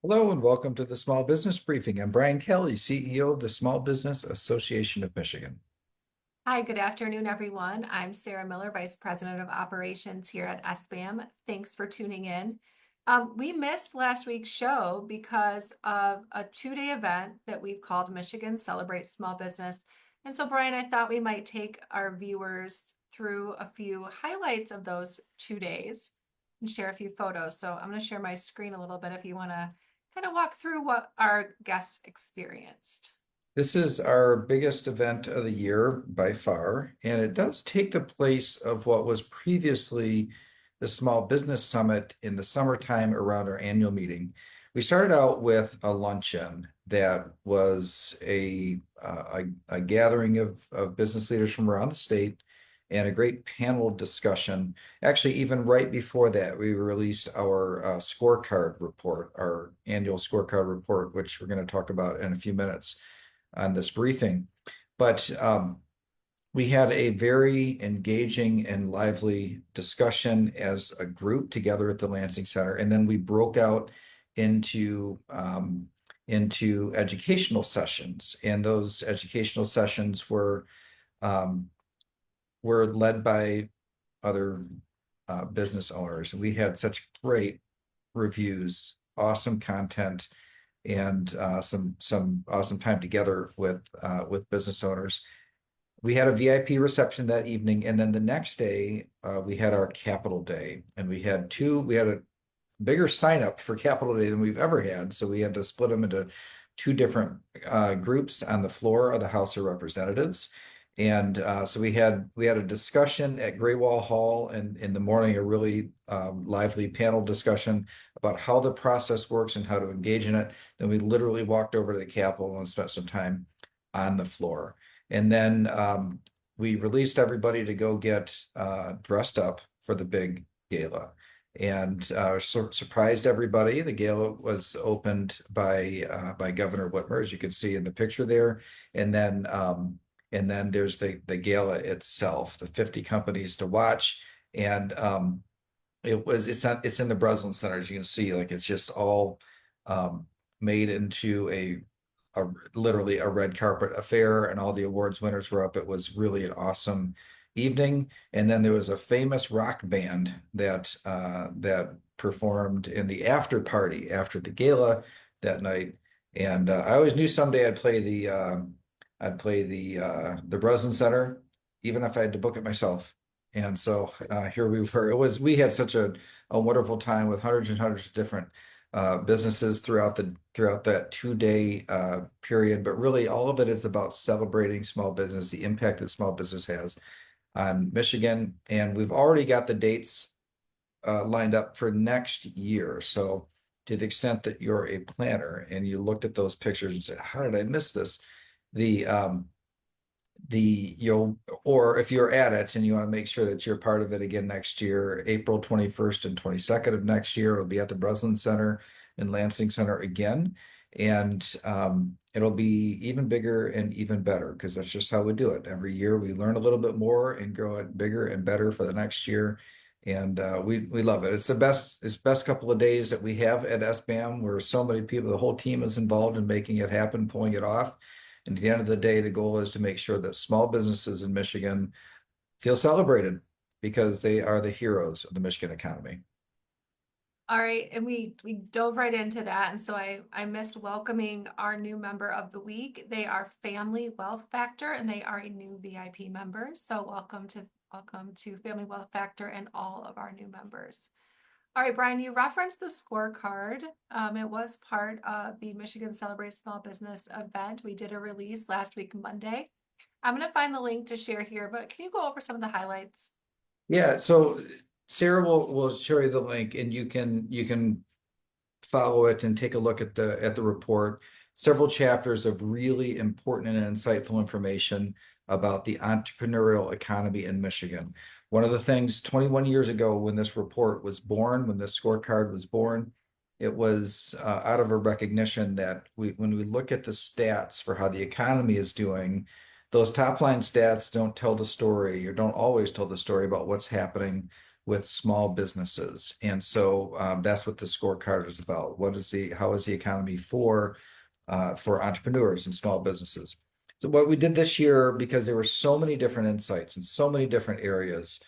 Hello and welcome to the Small Business Briefing. I'm Brian Calley, CEO of the Small Business Association of Michigan. Hi, good afternoon, everyone. I'm Sarah Miller, Vice President of Operations here at SBAM. Thanks for tuning in. We missed last week's show because of a two-day event that we've called Michigan Celebrates Small Business. And so, Brian, I thought we might take our viewers through a few highlights of those 2 days and share a few photos. So I'm going to share my screen a little bit if you want to kind of walk through what our guests experienced. This is our biggest event of the year by far, and it does take the place of what was previously the Small Business Summit in the summertime around our annual meeting. We started out with a luncheon that was a gathering of business leaders from around the state and a great panel discussion. Actually, even right before that, we released our scorecard report, our annual scorecard report, which we're going to talk about in a few minutes on this briefing. But we had a very engaging and lively discussion as a group together at the Lansing Center, and then we broke out into educational sessions, and those educational sessions um, were led by other business owners. And we had such great reviews, awesome content, and some awesome time together with business owners. We had a VIP reception that evening, and then the next day we had our Capital Day, and we had a bigger sign up for Capital Day than we've ever had. So we had to split them into two different groups on the floor of the House of Representatives. And so we had a discussion at Greywall Hall, and in the morning, a really lively panel discussion about how the process works and how to engage in it. Then we literally walked over to the Capitol and spent some time on the floor. And then we released everybody to go get dressed up for the big gala, and surprised everybody. The gala was opened by Governor Whitmer, as you can see in the picture there, and then there's the gala itself, the 50 companies to watch, and it's in the Breslin Center, as you can see. Like, it's just all made into literally a red carpet affair, and all the awards winners were up. It was really an awesome evening. And then there was a famous rock band that performed in the after party after the gala that night. And I always knew someday I'd play the Breslin Center, even if I had to book it myself. And so here we were. We had such a wonderful time with hundreds and hundreds of different businesses throughout that 2 day period. But really, all of it is about celebrating small business, the impact that small business has on Michigan. And we've already got the dates lined up for next year. So to the extent that you're a planner and you looked at those pictures and said, "How did I miss this?" The you'll or if you're at it and you want to make sure that you're part of it again next year, April 21st and 22nd of next year, it'll be at the Breslin Center and Lansing Center again. And it'll be even bigger and even better, because that's just how we do it. Every year we learn a little bit more and grow it bigger and better for the next year. And we love it. It's the best couple of days that we have at SBAM, where so many people, the whole team is involved in making it happen, pulling it off. And at the end of the day, the goal is to make sure that small businesses in Michigan feel celebrated, because they are the heroes of the Michigan economy. All right, and we dove right into that, and so I missed welcoming our new member of the week. They are Family Wealth Factor, and they are a new VIP member. So welcome to Family Wealth Factor and all of our new members. All right, Brian, you referenced the scorecard. It was part of the Michigan Celebrate Small Business event. We did a release last week, Monday. I'm going to find the link to share here, but can you go over some of the highlights? Yeah, so Sarah will show you the link, and you can follow it and take a look at the report. Several chapters of really important and insightful information about the entrepreneurial economy in Michigan. One of the things 21 years ago, when this report was born, when this scorecard was born, it was out of a recognition that when we look at the stats for how the economy is doing, those top line stats don't tell the story, or don't always tell the story about what's happening with small businesses. And so that's what the scorecard is about. How is the economy for entrepreneurs and small businesses? So what we did this year, because there were so many different insights in so many different areas,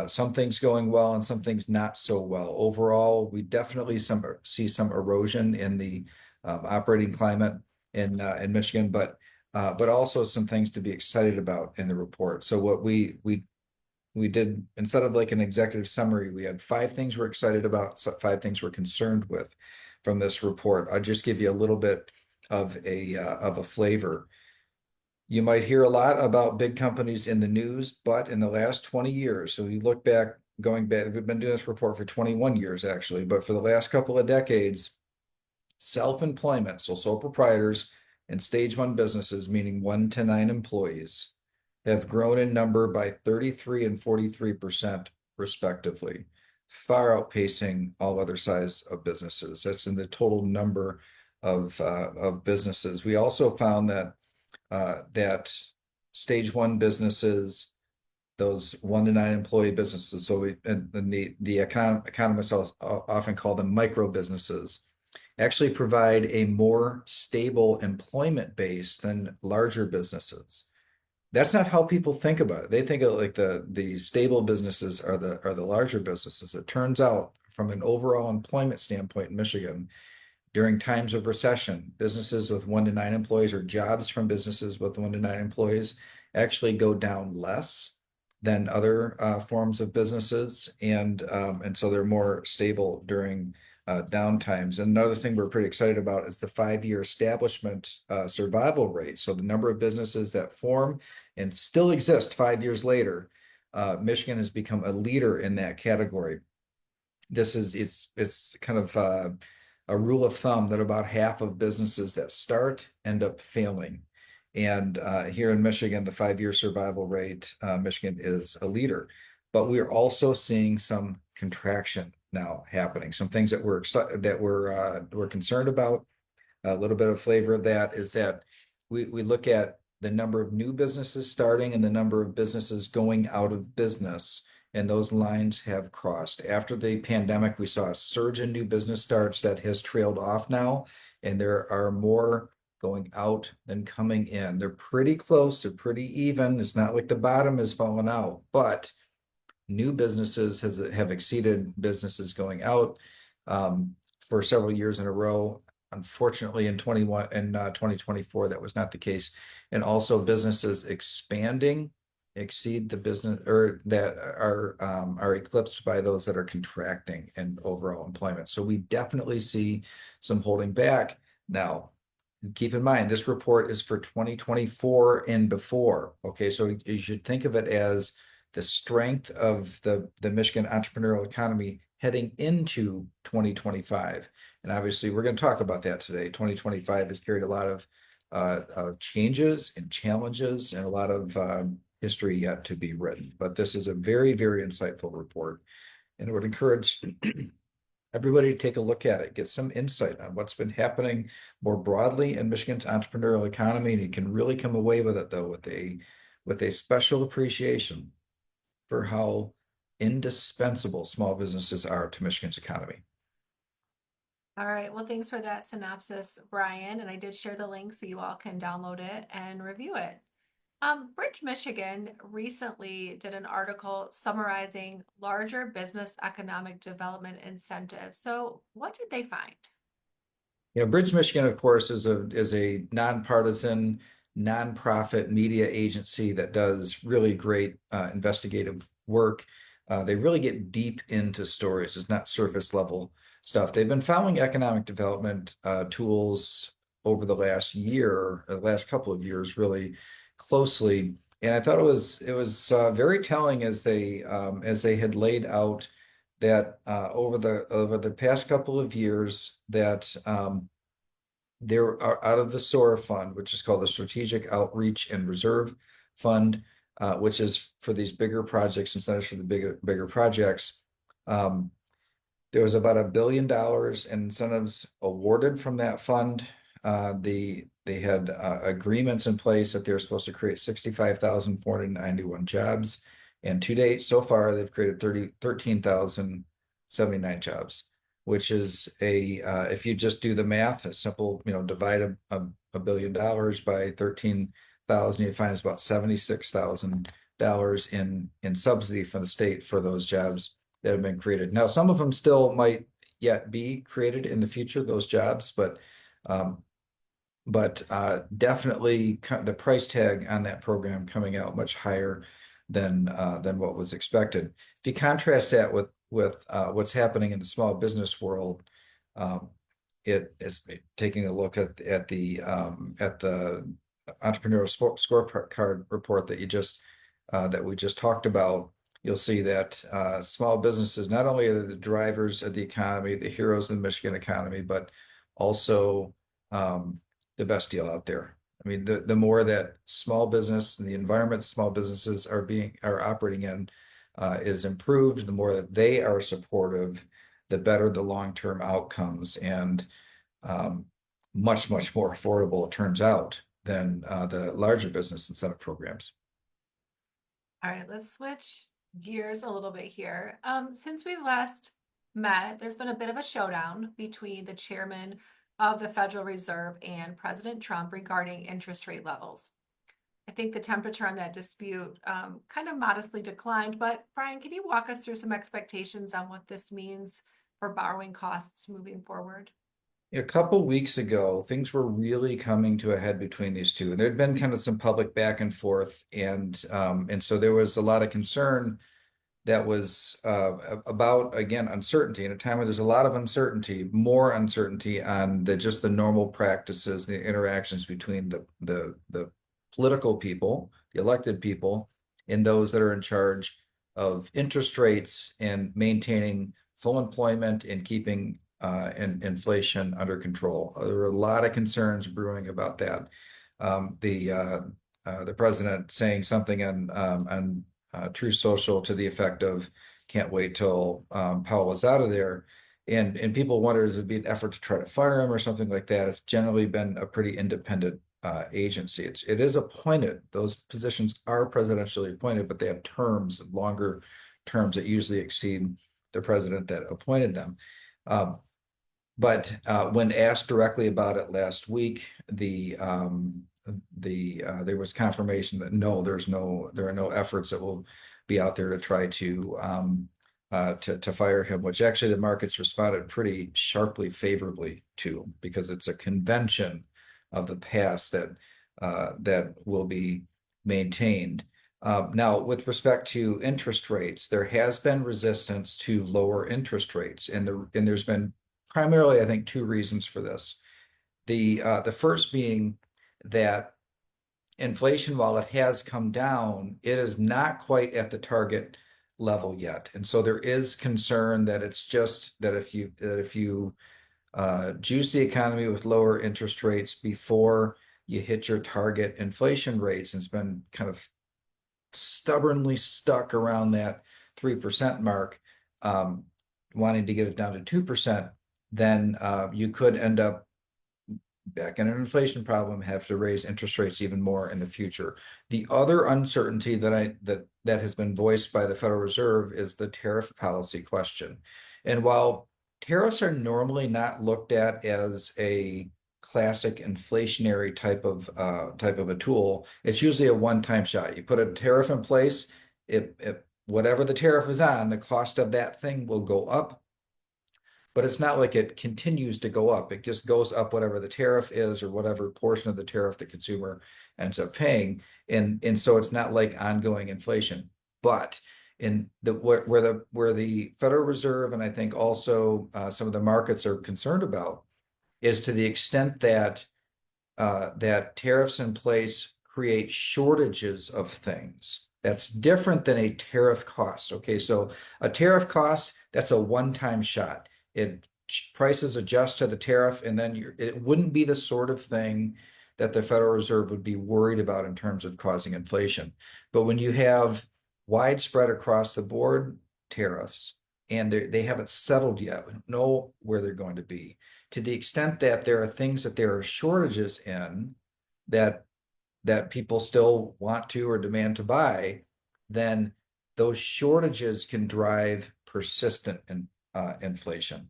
some things going well and some things not so well. Overall, we definitely see some erosion in the operating climate in Michigan, but also some things to be excited about in the report. So what we did, instead of like an executive summary, we had 5 things we're excited about, 5 things we're concerned with from this report. I'll just give you a little bit of a flavor. You might hear a lot about big companies in the news, but in the last 20 years, so you look back, going back, we've been doing this report for 21 years actually, but for the last couple of decades, self-employment, so sole proprietors and stage 1 businesses, meaning 1 to 9 employees, have grown in number by 33 and 43% respectively, far outpacing all other size of businesses. That's in the total number of businesses. We also found that stage 1 businesses, those 1 to 9 employee businesses, so the economists often call them micro businesses, actually provide a more stable employment base than larger businesses. That's not how people think about it. They think of like the stable businesses are the larger businesses. It turns out, from an overall employment standpoint in Michigan, during times of recession, businesses with 1 to 9 employees, or jobs from businesses with 1 to 9 employees, actually go down less than other forms of businesses, and so they're more stable during downtimes. And another thing we're pretty excited about is the 5-year establishment survival rate. So the number of businesses that form and still exist 5 years later, Michigan has become a leader in that category. It's kind of a rule of thumb that about half of businesses that start end up failing. And here in Michigan, the 5-year survival rate, Michigan is a leader. But we're also seeing some contraction now happening. Some things that we're concerned about. A little bit of flavor of that is that we look at the number of new businesses starting and the number of businesses going out of business, and those lines have crossed. After the pandemic, we saw a surge in new business starts that has trailed off now, and there are more going out than coming in. They're pretty close, they're pretty even. It's not like the bottom has fallen out, but new businesses have exceeded businesses going out for several years in a row. Unfortunately, in 2024, that was not the case. And also businesses expanding exceed the business, or that are eclipsed by those that are contracting in overall employment. So we definitely see some holding back. Now, keep in mind, this report is for 2024 and before. Okay, so you should think of it as the strength of the Michigan entrepreneurial economy heading into 2025. And obviously, we're going to talk about that today. 2025 has carried a lot of changes and challenges and a lot of history yet to be written. But this is a very, very insightful report. And I would encourage everybody to take a look at it, get some insight on what's been happening more broadly in Michigan's entrepreneurial economy. And you can really come away with it, though, with a special appreciation for how indispensable small businesses are to Michigan's economy. All right, well, thanks for that synopsis, Brian. And I did share the link so you all can download it and review it. Bridge, Michigan recently did an article summarizing larger business economic development incentives. So what did they find? Bridge, Michigan, of course, is a nonpartisan, nonprofit media agency that does really great investigative work. They really get deep into stories. It's not surface level stuff. They've been following economic development tools over the last couple of years, really closely. And I thought it was very telling as they had laid out that over the past couple of years that there are, out of the SOAR fund, which is called the Strategic Outreach and Reserve Fund, which is for these bigger projects, incentives for the bigger projects. There was about $1 billion in incentives awarded from that fund. They had agreements in place that they were supposed to create 65,491 jobs And to date, so far, they've created 13,079 jobs, which is if you just do the math, a simple, divide $1 billion by 13,000, you find it's about $76,000 in subsidy from the state for those jobs that have been created. Now, some of them still might yet be created in the future, those jobs, um, definitely the price tag on that program coming out much higher than what was expected. If you contrast that with what's happening in the small business world, um, it is taking a look at the entrepreneurial scorecard report that we just talked about. You'll see that small businesses not only are the drivers of the economy, the heroes of the Michigan economy, but also the best deal out there. I mean, the more that small business and the environment small businesses are operating in is improved, the more that they are supportive, the better the long-term outcomes, and um, much, much more affordable it turns out than the larger business incentive programs. All right, let's switch gears a little bit here. Since we last met, there's been a bit of a showdown between the chairman of the Federal Reserve and President Trump regarding interest rate levels. I think the temperature on that dispute kind of modestly declined, but Brian, can you walk us through some expectations on what this means for borrowing costs moving forward? A couple weeks ago, things were really coming to a head between these two. There'd been kind of some public back and forth, and so there was a lot of concern that was about, again, uncertainty. In a time where there's a lot of uncertainty, more uncertainty on just the normal practices, the interactions between the political people, the elected people, and those that are in charge of interest rates and maintaining full employment and keeping inflation under control. There were a lot of concerns brewing about that. The president saying something on True Social to the effect of "Can't wait till Powell is out of there," and people wondered if it'd be an effort to try to fire him or something like that. It's generally been a pretty independent agency. It is appointed. Those positions are presidentially appointed, but they have terms, longer terms that usually exceed the president that appointed them. But when asked directly about it last week, there was confirmation that no, there are no efforts that will be out there to try to fire him, which actually the markets responded pretty sharply favorably to, because it's a convention of the past that will be maintained. Now, with respect to interest rates, there has been resistance to lower interest rates, and there's been primarily, I think, two reasons for this. The first being that inflation, while it has come down, it is not quite at the target level yet, and so there is concern that it's just that if you juice the economy with lower interest rates before you hit your target inflation rates, and it's been kind of stubbornly stuck around that 3% mark, wanting to get it down to 2%, then you could end up back in an inflation problem, have to raise interest rates even more in the future. The other uncertainty that has been voiced by the Federal Reserve is the tariff policy question. And while tariffs are normally not looked at as a classic inflationary type of a tool, it's usually a one-time shot. You put a tariff in place, whatever the tariff is on, the cost of that thing will go up, but it's not like it continues to go up. It just goes up whatever the tariff is or whatever portion of the tariff the consumer ends up paying. And so it's not like ongoing inflation. But in where the Federal Reserve and I think also some of the markets are concerned about is to the extent that that tariffs in place create shortages of things. That's different than a tariff cost. Okay, so a tariff cost, that's a one-time shot. Prices adjust to the tariff, and then it wouldn't be the sort of thing that the Federal Reserve would be worried about in terms of causing inflation. But when you have widespread across the board tariffs, and they haven't settled yet, we don't know where they're going to be. To the extent that there are things that there are shortages in that people still want to or demand to buy, then those shortages can drive persistent inflation.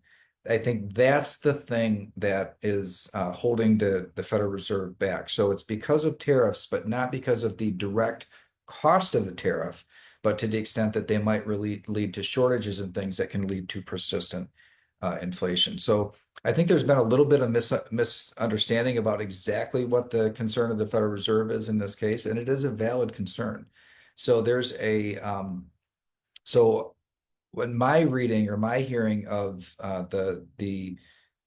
I think that's the thing that is holding the Federal Reserve back. So it's because of tariffs, but not because of the direct cost of the tariff, but to the extent that they might really lead to shortages and things that can lead to persistent inflation. So I think there's been a little bit of misunderstanding about exactly what the concern of the Federal Reserve is in this case, and it is a valid concern. So there's so when my reading or my hearing of the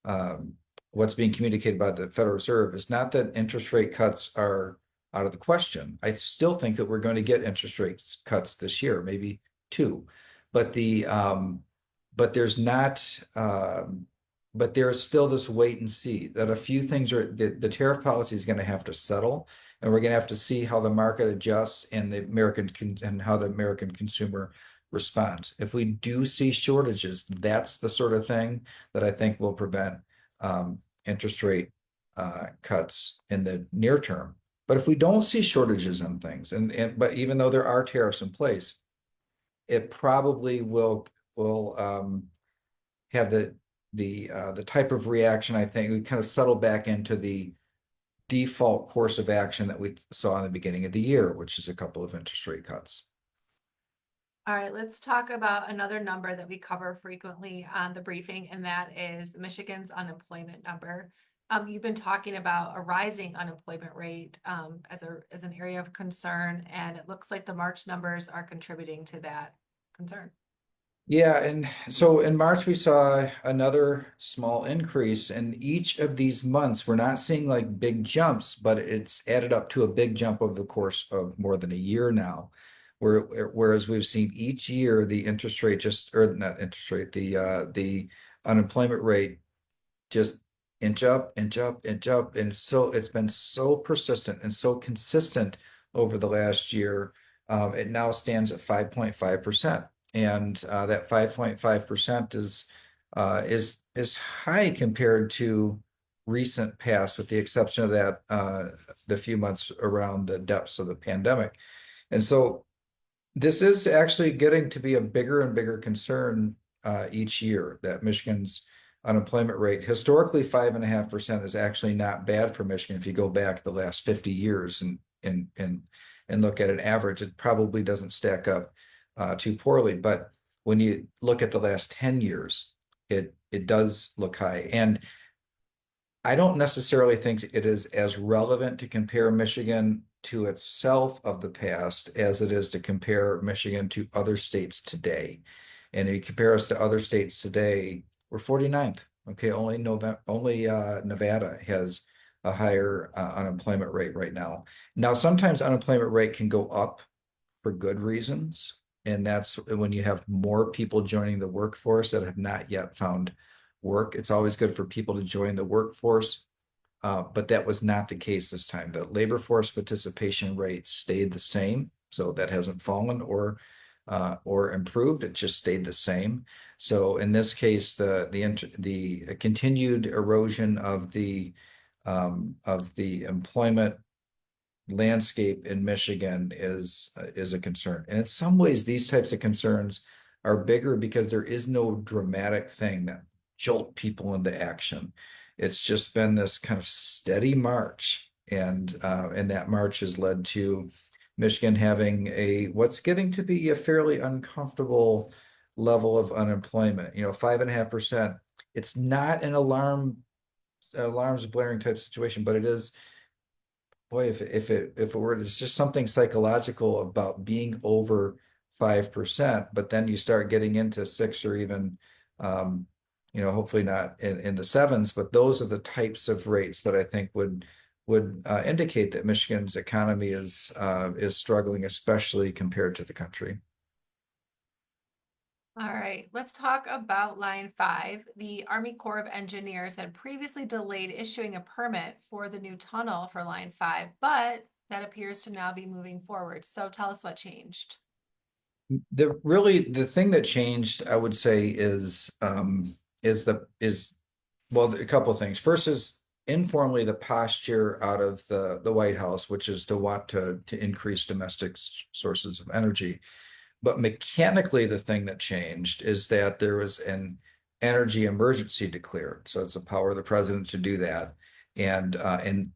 um, what's being communicated by the Federal Reserve is not that interest rate cuts are out of the question. I still think that we're going to get interest rate cuts this year, maybe two, but but there's not but there's still this wait and see that a few things are the tariff policy is going to have to settle, and we're going to have to see how the market adjusts and and how the American consumer response. If we do see shortages, that's the sort of thing that I think will prevent interest rate cuts in the near term. But if we don't see shortages on things, but even though there are tariffs in place, it probably will have the type of reaction I think we kind of settle back into the default course of action that we saw in the beginning of the year, which is a couple of interest rate cuts. All right, let's talk about another number that we cover frequently on the briefing, and that is Michigan's unemployment number. You've been talking about a rising unemployment rate as an area of concern, and it looks like the March numbers are contributing to that concern. Yeah, and so in March we saw another small increase, and each of these months we're not seeing like big jumps, but it's added up to a big jump over the course of more than a year now. Whereas we've seen each year the interest rate just or not interest rate, the unemployment rate just inch up, inch up, inch up. And so it's been so persistent and so consistent over the last year. It now stands at 5.5%. And that 5.5% is high compared to recent past, with the exception of that the few months around the depths of the pandemic. And so this is actually getting to be a bigger and bigger concern each year, that Michigan's unemployment rate, historically 5.5% is actually not bad for Michigan. If you go back the last 50 years and look at an average, it probably doesn't stack up too poorly. But when you look at the last 10 years, it does look high. And I don't necessarily think it is as relevant to compare Michigan to itself of the past as it is to compare Michigan to other states today. And if you compare us to other states today, we're 49th. Okay, only Nevada has a higher unemployment rate right now. Now, sometimes unemployment rate can go up for good reasons, and that's when you have more people joining the workforce that have not yet found work. It's always good for people to join the workforce, but that was not the case this time. The labor force participation rate stayed the same, so that hasn't fallen or improved. It just stayed the same. So in this case, the continued erosion of the employment landscape in Michigan is a concern. And in some ways, these types of concerns are bigger because there is no dramatic thing that jolt people into action. It's just been this kind of steady march, and that march has led to Michigan having what's getting to be a fairly uncomfortable level of unemployment. 5.5%. It's not an alarms blaring type situation, but it is. Boy, if it were, it's just something psychological about being over 5%, but then you start getting into 6 or even, hopefully not in the sevens, but those are the types of rates that I think would indicate that Michigan's economy is struggling, especially compared to the country. All right, let's talk about line 5. The Army Corps of Engineers had previously delayed issuing a permit for the new tunnel for line 5, but that appears to now be moving forward. So tell us what changed. The thing that changed, I would say, well, a couple of things. First is informally the posture out of the White House, which is to want to increase domestic sources of energy. But mechanically, the thing that changed is that there was an energy emergency declared. So it's the power of the president to do that. And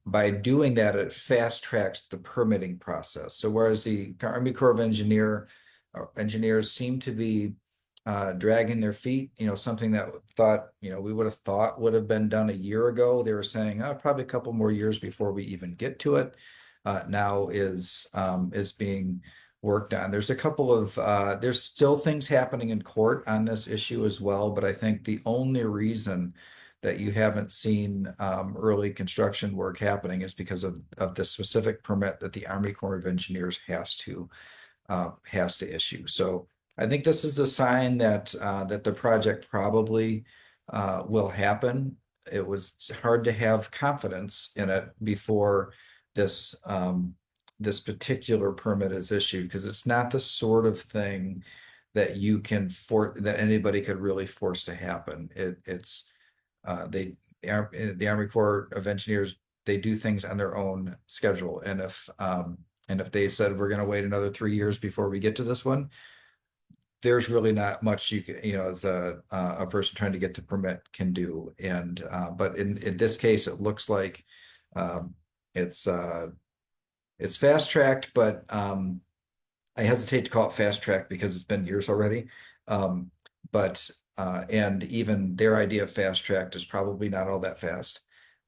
by doing that, it fast tracks the permitting process. So whereas the Army Corps of Engineers seem to be dragging their feet, something that we would have thought would have been done a year ago. They were saying, oh, probably a couple more years before we even get to it. Now is being worked on. There's a couple of there's still things happening in court on this issue as well, but I think the only reason that you haven't seen early construction work happening is because of the specific permit that the Army Corps of Engineers has to issue. So I think this is a sign that the project probably will happen. It was hard to have confidence in it before this particular permit is issued because it's not the sort of thing that that anybody could really force to happen. It's the Army Corps of Engineers, they do things on their own schedule, and if they said we're going to wait another 3 years before we get to this one, there's really not much you can, as a person trying to get the permit can do. And but in this case, it looks like um, it's fast tracked, but I hesitate to call it fast track because it's been years already. Um, but and even their idea of fast tracked is probably not all that fast,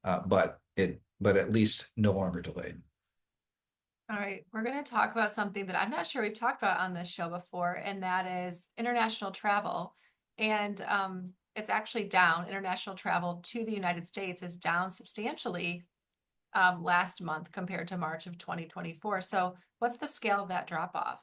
but at least no longer delayed. All right, we're going to talk about something that I'm not sure we've talked about on this show before, and that is international travel. And it's actually down. International travel to the United States is down substantially last month compared to March of 2024. So, what's the scale of that drop off?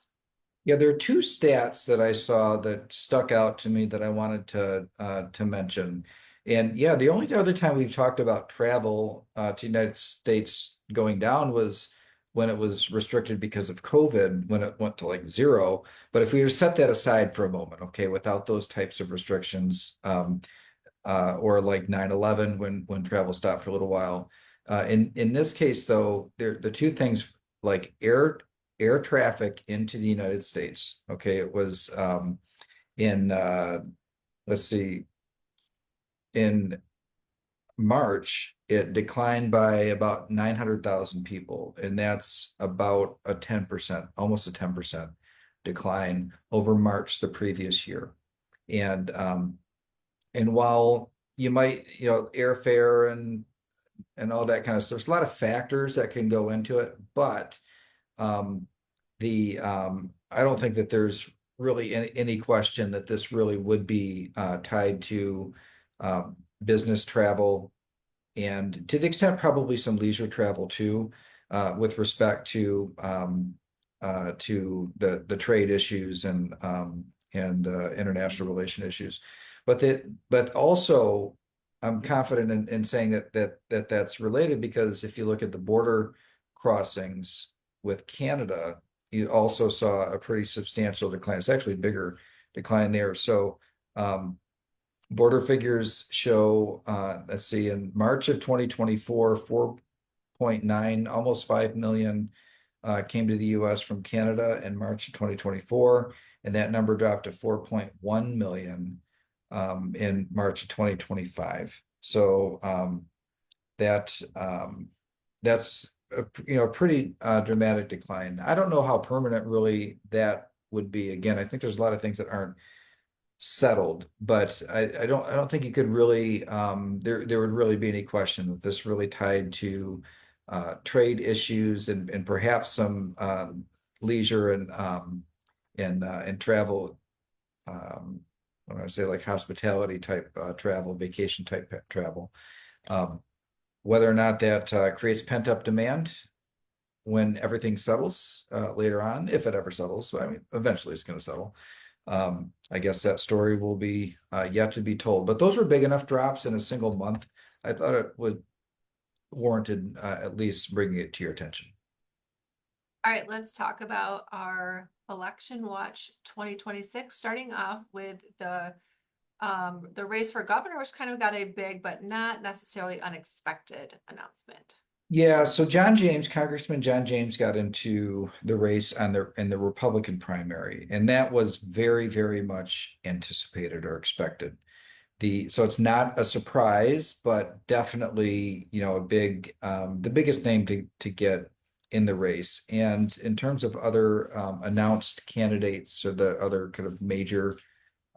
Yeah, there are two stats that I saw that stuck out to me that I wanted to mention. And yeah, the only other time we've talked about travel to the United States going down was when it was restricted because of COVID, when it went to like zero. But if we were to set that aside for a moment, okay, without those types of restrictions, or like 9/11 when travel stopped for a little while. In this case, though, the two things like air traffic into the United States. Okay, it was in let's see, in March, it declined by about 900,000 people, and that's about a 10%, almost a 10% decline over March the previous year. And and while you might, airfare and all that kind of stuff, there's a lot of factors that can go into it, but um, I don't think that there's really any question that this really would be tied to business travel and to the extent probably some leisure travel too, with respect to the trade issues and international relation issues. But also I'm confident in saying that's related because if you look at the border crossings with Canada, you also saw a pretty substantial decline. It's actually a bigger decline there. So border figures show, let's see, in March of 2024, 4.9, almost 5 million came to the US from Canada in March of 2024, and that number dropped to 4.1 million in March of 2025. So that's a pretty dramatic decline. I don't know how permanent really that would be. Again, I think there's a lot of things that aren't settled, but I don't think you could really there would really be any question that this really tied to trade issues and perhaps some leisure and travel. I want to say like hospitality type travel, vacation type travel. Um, Whether or not that creates pent up demand when everything settles later on, if it ever settles. I mean, eventually it's going to settle. I guess that story will be yet to be told. But those were big enough drops in a single month. I thought it would warranted at least bringing it to your attention. All right, let's talk about our election watch 2026, starting off with the race for governor, which kind of got a big but not necessarily unexpected announcement. Yeah, so Congressman John James got into the race on the in the Republican primary, and that was very, very much anticipated or expected. So it's not a surprise, but definitely, a big the biggest name to get in the race. And in terms of other announced candidates or the other kind of major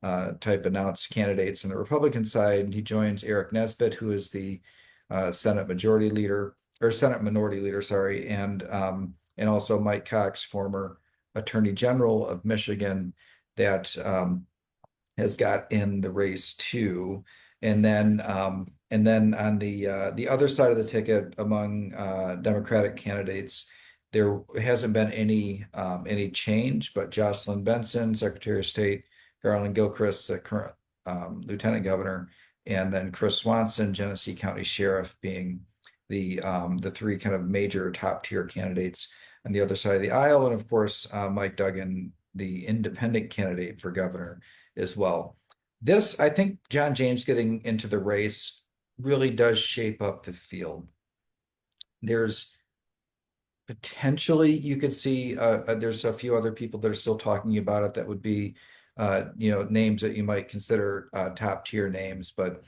type announced candidates on the Republican side, he joins Eric Nesbitt, who is the Senate Majority Leader or Senate Minority Leader, sorry, and also Mike Cox, former Attorney General of Michigan, that has got in the race too. And then on the other side of the ticket among Democratic candidates, there hasn't been any change, but Jocelyn Benson, Secretary of State, Garland Gilchrist, the current Lieutenant Governor, and then Chris Swanson, Genesee County Sheriff, being the three kind of major top tier candidates on the other side of the aisle, and of course Mike Duggan, the independent candidate for governor as well. I think John James getting into the race really does shape up the field. There's potentially you could see there's a few other people that are still talking about it that would be names that you might consider top tier names, but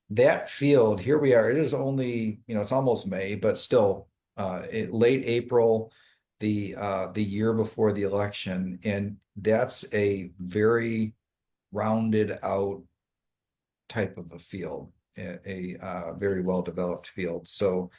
that field, here we are. It is only, it's almost May, but still late April, the year before the election, and that's a very rounded out type of a field, a very well developed field. So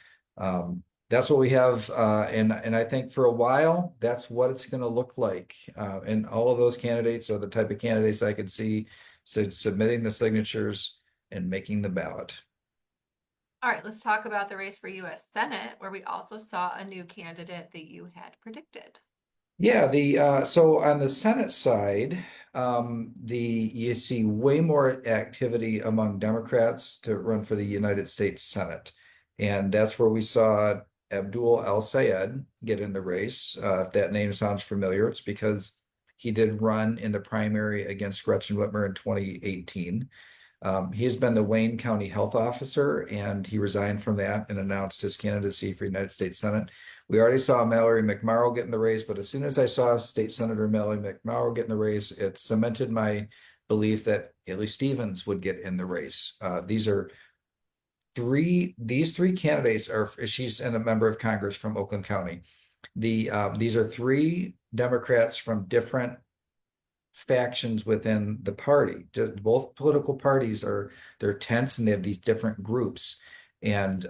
that's what we have, and I think for a while that's what it's going to look like. And all of those candidates are the type of candidates I could see submitting the signatures and making the ballot. All right, let's talk about the race for US Senate, where we also saw a new candidate that you had predicted. Yeah, the so on the Senate side, the you see way more activity among Democrats to run for the United States Senate, and that's where we saw Abdul El Sayed get in the race. If that name sounds familiar, it's because he did run in the primary against Gretchen Whitmer in 2018. He's been the Wayne County Health Officer, and he resigned from that and announced his candidacy for United States Senate. We already saw Mallory McMorrow get in the race, but as soon as I saw State Senator Mallory McMorrow get in the race, it cemented my belief that Haley Stevens would get in the race. These three candidates are, she's a member of Congress from Oakland County. These are three Democrats from different factions within the party. Both political parties they're tense and they have these different groups. And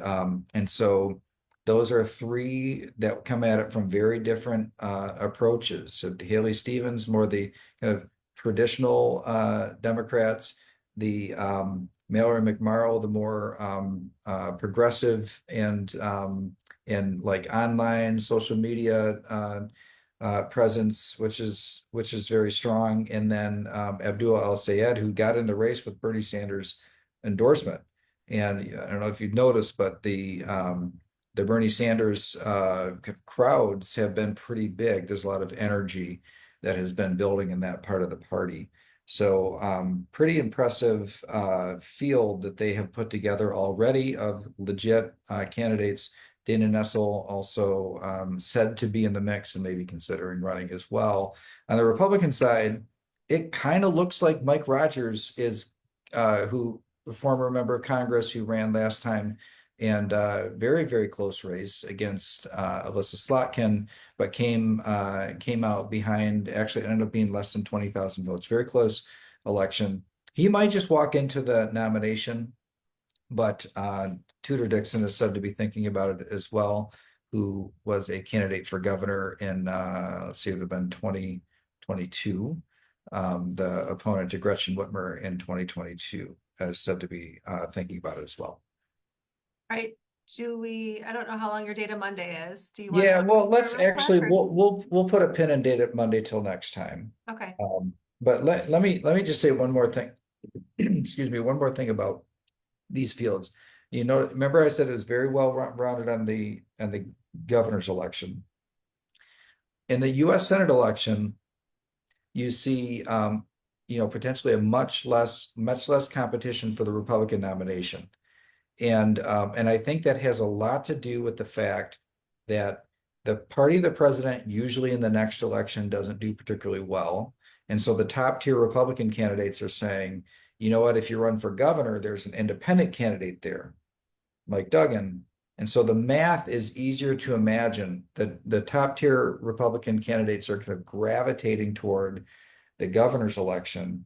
so those are three that come at it from very different approaches. So Haley Stevens, more the kind of traditional Democrats, the Mallory McMorrow, the more progressive and like online social media presence, which is very strong, and then Abdul El Sayed, who got in the race with Bernie Sanders' endorsement. And I don't know if you've noticed, but the Bernie Sanders crowds have been pretty big. There's a lot of energy that has been building in that part of the party. So pretty impressive field that they have put together already of legit candidates. Dana Nessel also said to be in the mix and maybe considering running as well. On the Republican side, it kind of looks like Mike Rogers is who a former member of Congress who ran last time, and very, very close race against Alyssa Slotkin, but came out behind. Actually, it ended up being less than 20,000 votes. Very close election. He might just walk into the nomination, but Tudor Dixon is said to be thinking about it as well, who was a candidate for governor in, let's see, it would have been 2022. The opponent to Gretchen Whitmer in 2022 is said to be thinking about it as well. All right, I don't know how long your Data Monday is. Do you want Yeah, to? well, let's actually we'll put a pin in date at Monday till next time. Okay. But let me just say one more thing. Excuse me, one more thing about these fields. Remember I said it was very well rounded on the governor's election. In the U.S. Senate election, you see potentially a much less competition for the Republican nomination. And I think that has a lot to do with the fact that the party of the president usually in the next election doesn't do particularly well. And so the top tier Republican candidates are saying, you know what, if you run for governor, there's an independent candidate there, Mike Duggan. And so the math is easier to imagine that the top tier Republican candidates are kind of gravitating toward the governor's election.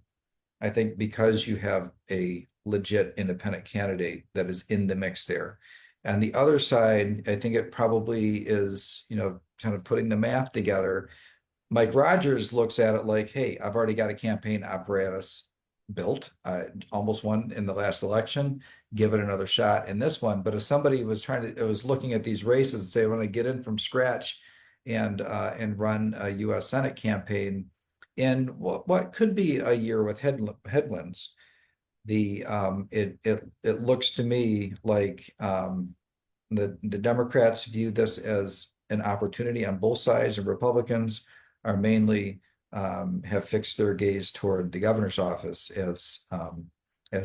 I think because you have a legit independent candidate that is in the mix there. And the other side, I think it probably is, kind of putting the math together. Mike Rogers looks at it like, hey, I've already got a campaign apparatus built. I almost won in the last election. Give it another shot in this one. But if somebody was looking at these races and say, I want to get in from scratch and run a U.S. Senate campaign in what could be a year with headwinds, it looks to me like the Democrats view this as an opportunity on both sides, and Republicans are mainly have fixed their gaze toward the governor's office as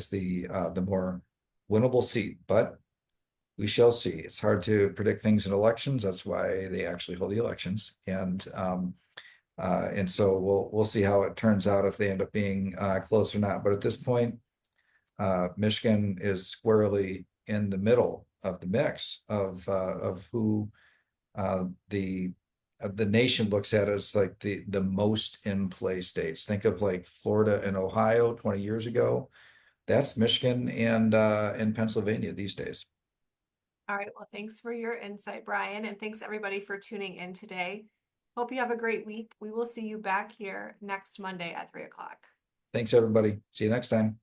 the more winnable seat. But we shall see. It's hard to predict things in elections. That's why they actually hold the elections, and so we'll see how it turns out if they end up being close or not. But at this point, Michigan is squarely in the middle of the mix of who the nation looks at as like the most in play states. Think of like Florida and Ohio 20 years ago. That's Michigan and Pennsylvania these days. All right, well, thanks for your insight, Brian, and thanks everybody for tuning in today. Hope you have a great week. We will see you back here next Monday at 3 o'clock. Thanks, everybody. See you next time.